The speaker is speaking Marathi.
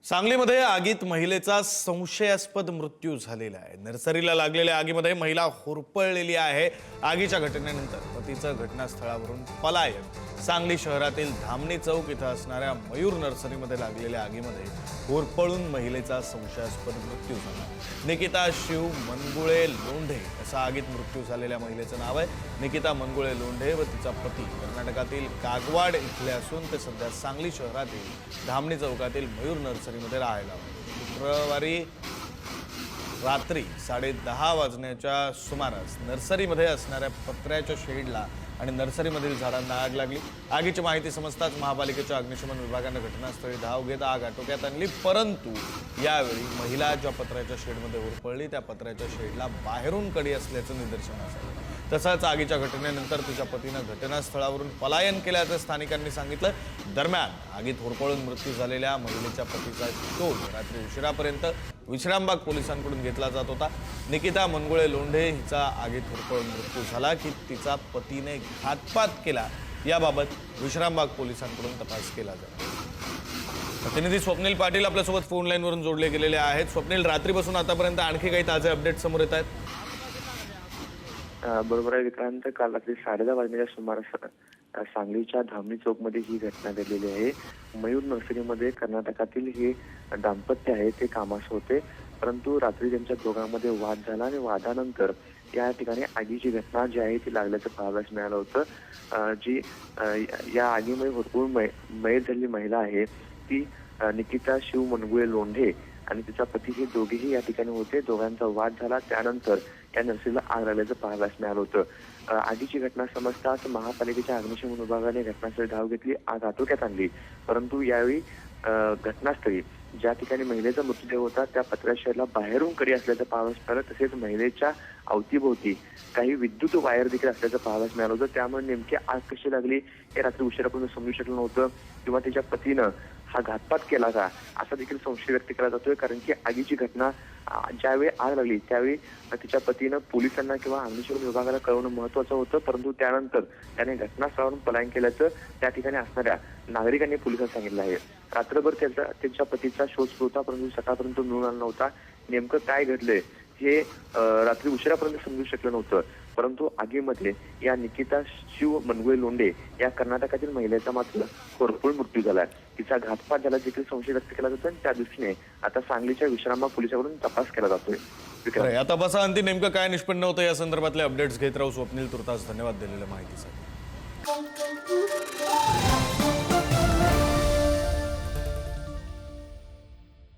सांगलीमध्ये आगीत महिलेचा संशयास्पद मृत्यू झालेला आहे। नर्सरीला लागलेल्या आगीमध्ये महिला होरपळलेली आहे। आगीच्या घटनेनंतर पतीचं घटनास्थळावरून पलायन। सांगली शहरातील धामणी चौक इथं असणाऱ्या मयूर नर्सरीमध्ये लागलेल्या आगीमध्ये होरपळून महिलेचा संशयास्पद मृत्यू झाला। निकिता शिव मनगुळे लोंढे असा आगीत मृत्यू झालेल्या महिलेचं नाव आहे। निकिता मनगुळे लोंढे व तिचा पती कर्नाटकातील कागवाड इथले असून ते सध्या सांगली शहरातील धामणी चौकातील मयूर नर्सरीमध्ये राहायला होते। शुक्रवारी रात्री 10:30 वाजण्याच्या सुमारास नर्सरीमध्ये असणाऱ्या पत्र्याच्या शेडला आणि नर्सरीमधील झाडांना आग लागली। आगीची माहिती समजताच महापालिकेच्या अग्निशमन विभागाने घटनास्थळी धाव घेत आग आटोक्यात आणली, परंतु यावेळी महिला ज्या पत्र्याच्या शेडमध्ये होरपळली त्या पत्र्याच्या शेडला बाहेरून कडी असल्याचं निदर्शनास आलं। तसंच आगीच्या घटनेनंतर तिच्या पतीनं घटनास्थळावरून पलायन केल्याचं स्थानिकांनी सांगितलं। दरम्यान आगीत होरपळून मृत्यू झालेल्या महिलेच्या पतीचा शोध रात्री उशिरापर्यंत विश्रामबाग पोलिसांकडून घेतला जात होता। निकिता मनगुळे लोंढे हिचा आगीत होरपळून मृत्यू झाला की तिचा पतीने घातपात केला याबाबत विश्रामबाग पोलिसांकडून तपास केला जातो। प्रतिनिधी स्वप्नील पाटील आपल्यासोबत फोन लाईनवरून जोडले गेलेले आहेत। स्वप्नील, रात्रीपासून आतापर्यंत आणखी काही ताजे अपडेट समोर येत आहेत? बरोबर आहे विक्रांत, काल रात्री 10:30 वाजण्याच्या सुमारास सांगलीच्या धामणी चौकमध्ये ही घटना घडलेली आहे। मयूर नर्सरीमध्ये कर्नाटकातील हे दाम्पत्य आहे, ते कामास होते, परंतु रात्री त्यांच्या दोघांमध्ये वाद झाला आणि वादानंतर या ठिकाणी आगीची घटना जी आहे ती लागल्याचं पाहावयास मिळालं होतं। जी या आगीमध्ये भरपूर मयत झालेली महिला आहे ती निकिता शिव मनगुळे लोंढे आणि तिचा पती हे दोघेही या ठिकाणी होते। दोघांचा वाद झाला, त्यानंतर या नर्सरीला आग लागल्याचं पाहावयास मिळालं होतं। आगीची घटना समजताच महापालिकेच्या अग्निशमन विभागाने घटनास्थळी धाव घेतली, आग आटोक्यात आणली, परंतु यावेळी घटनास्थळी ज्या ठिकाणी महिलेचा मृतदेह होता त्या पत्र्या शेडला बाहेरून कडी असल्याचं पाहावयास मिळालं। तसेच महिलेच्या अवतीभोवती काही विद्युत वायर देखील असल्याचं पाहावयास मिळालं होतं। त्यामुळे नेमकी आग कशी लागली हे रात्री उशिरापर्यंत समजू शकलं नव्हतं, किंवा तिच्या पतीनं हा घातपात केला का असा देखील संशय व्यक्त केला जातोय। कारण की आगीची घटना ज्यावेळी आग लागली त्यावेळी तिच्या पतीनं पोलिसांना किंवा अग्निशमन विभागाला कळवणं महत्वाचं होतं, परंतु त्यानंतर त्याने घटनास्थळावरून पलायन केल्याचं त्या ठिकाणी असणाऱ्या नागरिकांनी पोलिसांना सांगितलं आहे। रात्रभर त्यांच्या पतीचा शोध सुरू होता, परंतु सकाळपर्यंत मिळून आला नव्हता। नेमकं काय घडलंय हे रात्री उशिरापर्यंत समजू शकलं नव्हतं, परंतु आगीमध्ये या निकिता शिव मनगुळे लोंढे या कर्नाटकातील महिलेचा मात्र होरपळून मृत्यू झालाय। तिचा घातपात झाला देखील संशय व्यक्त केला जातो आणि त्या दृष्टीने आता सांगलीच्या विश्रामबाग पोलिसांकडून तपास केला जातोय। या तपासाअंती नेमकं काय निष्पन्न होतं या संदर्भातले अपडेट्स घेत राहू। स्वप्नील, तुर्तास धन्यवाद दिलेल्या माहितीसाठी।